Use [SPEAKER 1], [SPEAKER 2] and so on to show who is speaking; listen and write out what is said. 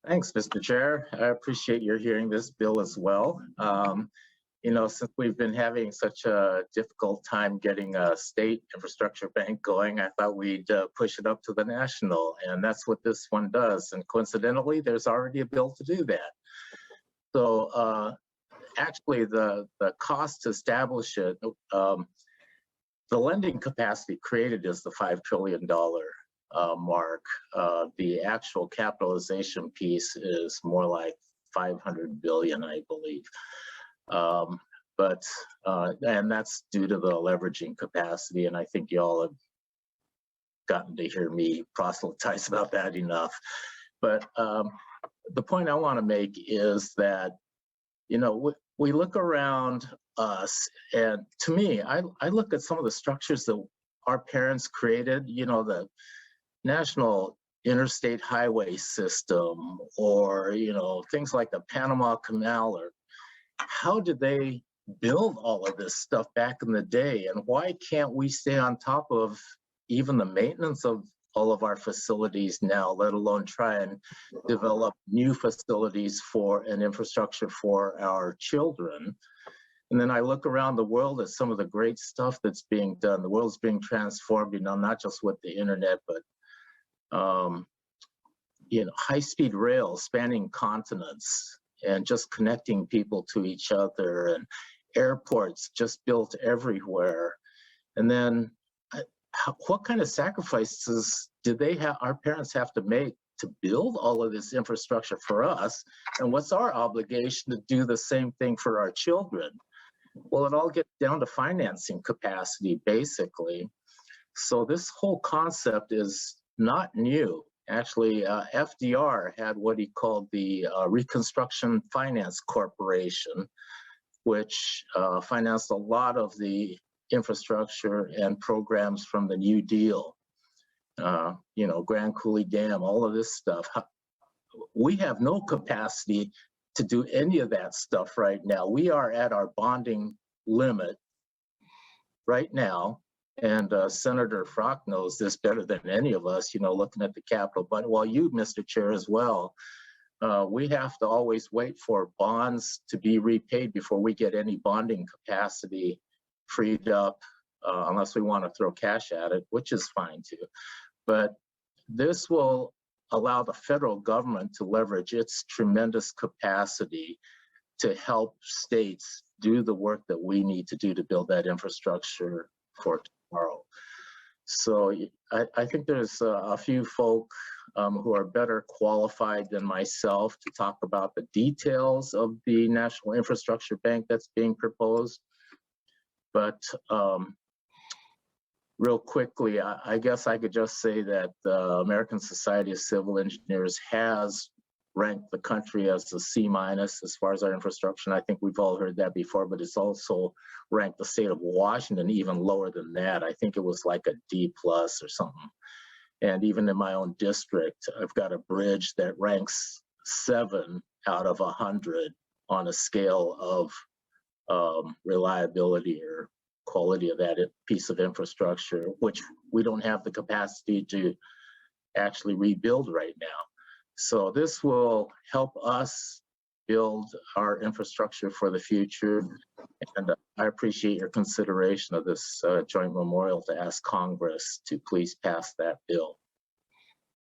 [SPEAKER 1] Thanks, Mr. Chair. I appreciate your hearing this bill as well. Since we've been having such a difficult time getting a state infrastructure bank going, I thought we'd push it up to the national, and that's what this one does. And coincidentally, there's already a bill to do that. So actually, the cost to establish it, the lending capacity created is the $5 trillion mark. The actual capitalization piece is more like 500 billion, I believe. And that's due to the leveraging capacity. And I think y'all have gotten to hear me proselytize about that enough. But the point I want to make is that, we look around us, and to me, I look at some of the structures that our parents created, the National Interstate Highway System, or, things like the Panama Canal, or how did they build all of this stuff back in the day? And why can't we stay on top of even the maintenance of all of our facilities now, let alone try and develop new facilities for an infrastructure for our children? And then I look around the world at some of the great stuff that's being done. The world's being transformed, not just with the internet, but high-speed rail spanning continents and just connecting people to each other, and airports just built everywhere. And then what kind of sacrifices did our parents have to make to build all of this infrastructure for us? And what's our obligation to do the same thing for our children? Well, it all gets down to financing capacity, basically. So this whole concept is not new. Actually, FDR had what he called the Reconstruction Finance Corporation, which financed a lot of the infrastructure and programs from the New Deal, Grand Coulee Dam, all of this stuff. We have no capacity to do any of that stuff right now. We are at our bonding limit right now. And Senator Frock knows this better than any of us, looking at the Capitol. But while you, Mr. Chair, as well, we have to always wait for bonds to be repaid before we get any bonding capacity freed up, unless we want to throw cash at it, which is fine too. But this will allow the federal government to leverage its tremendous capacity to help states do the work that we need to do to build that infrastructure for tomorrow. So I think there's a few folk who are better qualified than myself to talk about the details of the National Infrastructure Bank that's being proposed. But real quickly, I guess I could just say that the American Society of Civil Engineers has ranked the country as a C- as far as our infrastructure. And I think we've all heard that before, but it's also ranked the state of Washington even lower than that. I think it was like a D+ or something. And even in my own district, I've got a bridge that ranks 7 out of 100 on a scale of reliability or quality of that piece of infrastructure, which we don't have the capacity to actually rebuild right now. So this will help us build our infrastructure for the future. And I appreciate your consideration of this joint memorial to ask Congress to please pass that bill.